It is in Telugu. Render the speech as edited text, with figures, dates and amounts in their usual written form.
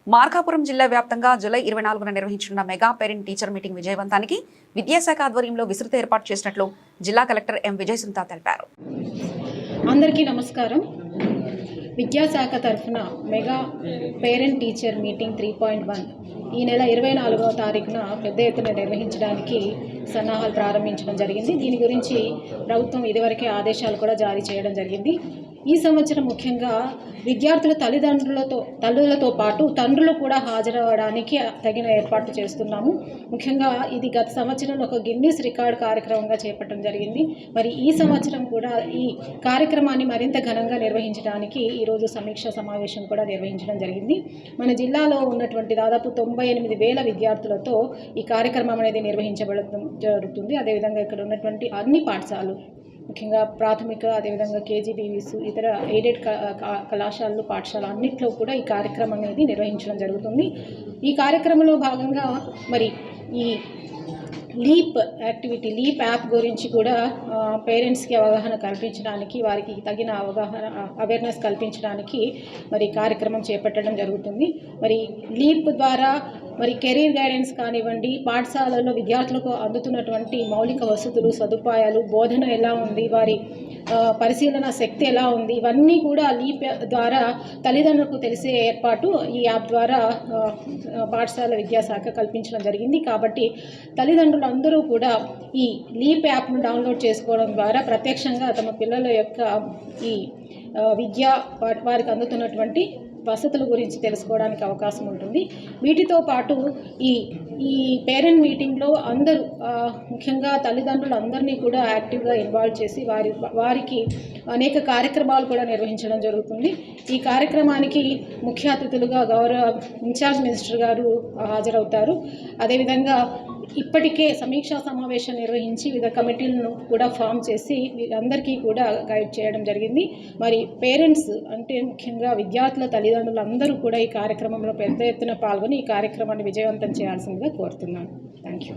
మార్కాపురం జిల్లా వ్యాప్తంగా జూలై 24న నిర్వహించనున్న మెగా పేరెంట్ టీచర్ మీటింగ్ విజయవంతానికి విద్యాశాఖ ఆధ్వర్యంలో విస్తృత ఏర్పాటు చేసినట్లు జిల్లా కలెక్టర్ ఎం విజయసుంత తెలిపారు. అందరికీ నమస్కారం. విద్యాశాఖ తరఫున మెగా పేరెంట్ టీచర్ మీటింగ్ 3.1 ఈ నెల 24వ తారీఖున పెద్ద ఎత్తున నిర్వహించడానికి సన్నాహాలు ప్రారంభించడం జరిగింది. దీని గురించి ప్రభుత్వం ఇదివరకే ఆదేశాలు కూడా జారీ చేయడం జరిగింది. ఈ సంవత్సరం ముఖ్యంగా విద్యార్థుల తల్లులతో పాటు తండ్రులు కూడా హాజరవడానికి తగిన ఏర్పాట్లు చేస్తున్నాము. ముఖ్యంగా ఇది గత సంవత్సరంలో ఒక గిన్నీస్ రికార్డ్ కార్యక్రమంగా చేపట్టడం జరిగింది. మరి ఈ సంవత్సరం కూడా ఈ కార్యక్రమాన్ని మరింత ఘనంగా నిర్వహించడానికి ఈరోజు సమీక్షా సమావేశం కూడా నిర్వహించడం జరిగింది. మన జిల్లాలో ఉన్నటువంటి దాదాపు 98,000 విద్యార్థులతో ఈ కార్యక్రమం అనేది నిర్వహించబడడం జరుగుతుంది. అదేవిధంగా ఇక్కడ ఉన్నటువంటి అన్ని పాఠశాలలు ముఖ్యంగా ప్రాథమిక అదేవిధంగా కేజీబీవీస్ ఇతర ఎయిడెడ్ కళాశాలలు పాఠశాల అన్నింటిలో కూడా ఈ కార్యక్రమం అనేది నిర్వహించడం జరుగుతుంది. ఈ కార్యక్రమంలో భాగంగా మరి ఈ లీప్ యాప్ గురించి కూడా పేరెంట్స్కి అవగాహన కల్పించడానికి వారికి తగిన అవేర్నెస్ కల్పించడానికి మరి కార్యక్రమం చేపట్టడం జరుగుతుంది. మరి లీప్ ద్వారా మరి కెరీర్ గైడెన్స్ కానివ్వండి, పాఠశాలలో విద్యార్థులకు అందుతున్నటువంటి మౌలిక వసతులు సదుపాయాలు, బోధన ఎలా ఉంది, వారి పరిశీలన శక్తి ఎలా ఉంది, ఇవన్నీ కూడా లీప్ ద్వారా తల్లిదండ్రులకు తెలిసే ఏర్పాటు ఈ యాప్ ద్వారా పాఠశాల విద్యాశాఖ కల్పించడం జరిగింది. కాబట్టి తల్లిదండ్రులు అందరూ కూడా ఈ లీప్ యాప్ను డౌన్లోడ్ చేసుకోవడం ద్వారా ప్రత్యక్షంగా తమ పిల్లల యొక్క ఈ వారికి అందుతున్నటువంటి వసతుల గురించి తెలుసుకోవడానికి అవకాశం ఉంటుంది. వీటితో పాటు ఈ పేరెంట్ మీటింగ్లో అందరూ ముఖ్యంగా తల్లిదండ్రులు అందరినీ కూడా యాక్టివ్గా ఇన్వాల్వ్ చేసి వారికి అనేక కార్యక్రమాలు కూడా నిర్వహించడం జరుగుతుంది. ఈ కార్యక్రమానికి ముఖ్య అతిథులుగా గౌరవ ఇన్ఛార్జ్ మినిస్టర్ గారు హాజరవుతారు. అదేవిధంగా ఇప్పటికే సమీక్షా సమావేశం నిర్వహించి వివిధ కమిటీలను కూడా ఫామ్ చేసి అందరికీ కూడా గైడ్ చేయడం జరిగింది. మరి పేరెంట్స్ అంటే ముఖ్యంగా విద్యార్థుల తల్లిదండ్రులు అందరూ కూడా ఈ కార్యక్రమంలో పెద్ద ఎత్తున పాల్గొని ఈ కార్యక్రమాన్ని విజయవంతం చేయాల్సిందిగా కోరుతున్నాను. Thank you.